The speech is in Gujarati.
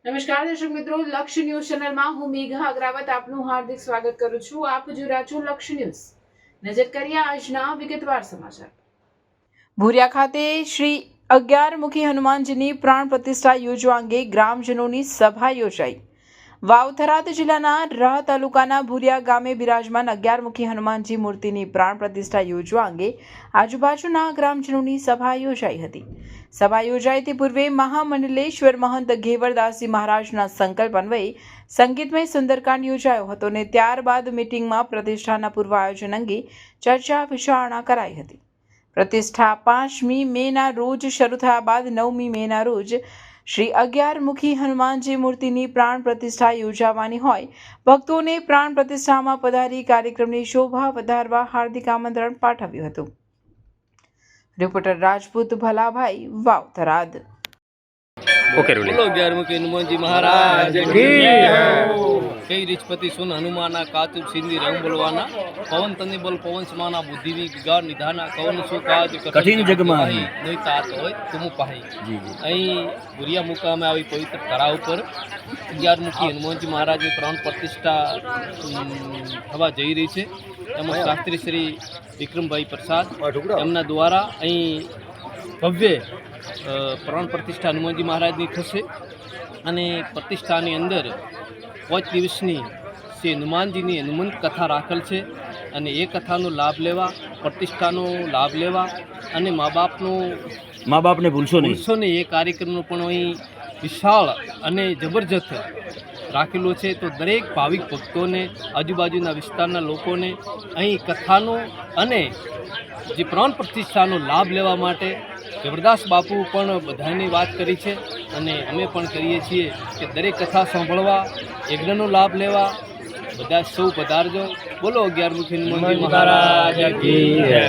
નમસ્કાર દર્શક મિત્રો, લક્ષ્ય ન્યૂઝ ચેનલમાં હું મેઘા અગ્રાવત આપનું હાર્દિક સ્વાગત કરું છું. આપ જોઈ રહ્યા છો લક્ષ્ય ન્યૂઝ. નજર કરીએ આજના વિગતવાર સમાચાર. ભૂરિયા ખાતે શ્રી 11 મુખી હનુમાનજીની પ્રાણ પ્રતિષ્ઠા યોજવા અંગે ગ્રામજનોની સભા યોજાઈ. વાવ-થરાદ જિલ્લાના રાહ તાલુકાના ભૂરિયા ગામે બિરાજમાન 11 મુખી હનુમાનજી મૂર્તિની પ્રાણ પ્રતિષ્ઠા યોજવા અંગે આજુબાજુના ગ્રામજનોની સભા યોજાઈ હતી. સભા યોજાઈ તે પૂર્વે મહામંડલેશ્વર મહંત ઘેવરદાસજી મહારાજના સંકલ્પ અન્વયે સંગીતમય સુંદરકાંડ યોજાયો હતો અને ત્યારબાદ મીટિંગમાં પ્રતિષ્ઠાના પૂર્વ આયોજન અંગે ચર્ચા વિચારણા કરાઈ હતી. પ્રતિષ્ઠા 5મી મેના રોજ શરૂ થયા બાદ 9મી મેના રોજ શ્રી 11 મુખી હનુમાનજી મૂર્તિની પ્રાણ પ્રતિષ્ઠા યોજાવાની હોય ભક્તોને પ્રાણ પ્રતિષ્ઠામાં પધારી કાર્યક્રમની શોભા વધારવા હાર્દિક આમંત્રણ પાઠવ્યું હતું. રિપોર્ટર રાજપૂત ભલાભાઈ, વાવ-થરાદ. ओके बोलो 11 मुखी हनुमान जी महाराज की कई रिचपति सुन हनुमाना कातुब सिंधी रंग बोलवाना पवन तनि बल पवन समाना बुद्धि विगार निधाना कवन सु काज कठिन जगमा नहीं तात होय तुम पाही जी અહીં ભૂરિયા મુકામે આવી પવિત્ર તળાવ ઉપર 11 મુખી હનુમાનજી મહારાજની પ્રાણ પ્રતિષ્ઠા થવા જઈ રહી છે. એમાં શાસ્ત્રી શ્રી વિક્રમભાઈ પ્રસાદ એમના દ્વારા અહીં ભવ્ય પ્રાણ પ્રતિષ્ઠા હનુમાનજી મહારાજની થશે અને પ્રતિષ્ઠાની અંદર 5 દિવસની શ્રી હનુમાનજીની હનુમંત કથા રાખેલ છે અને એ કથાનો લાભ લેવા, પ્રતિષ્ઠાનો લાભ લેવા અને મા બાપને ભૂલશો નહીં એ કાર્યક્રમનો પણ અહીં વિશાળ અને જબરજસ્ત રાખેલો છે. તો દરેક ભાવિક ભક્તોને, આજુબાજુના વિસ્તારના લોકોને અહીં કથાનો અને જે પ્રાણ પ્રતિષ્ઠાનો લાભ લેવા માટે જબરદાસ બાપુ પણ બધાની વાત કરી છે અને અમે પણ કરીએ છીએ કે દરેક કથા સાંભળવા, યજ્ઞનો લાભ લેવા બધા સૌ પધારજો. બોલો 11 મુખી હનુમાનજી મહારાજ કી જય.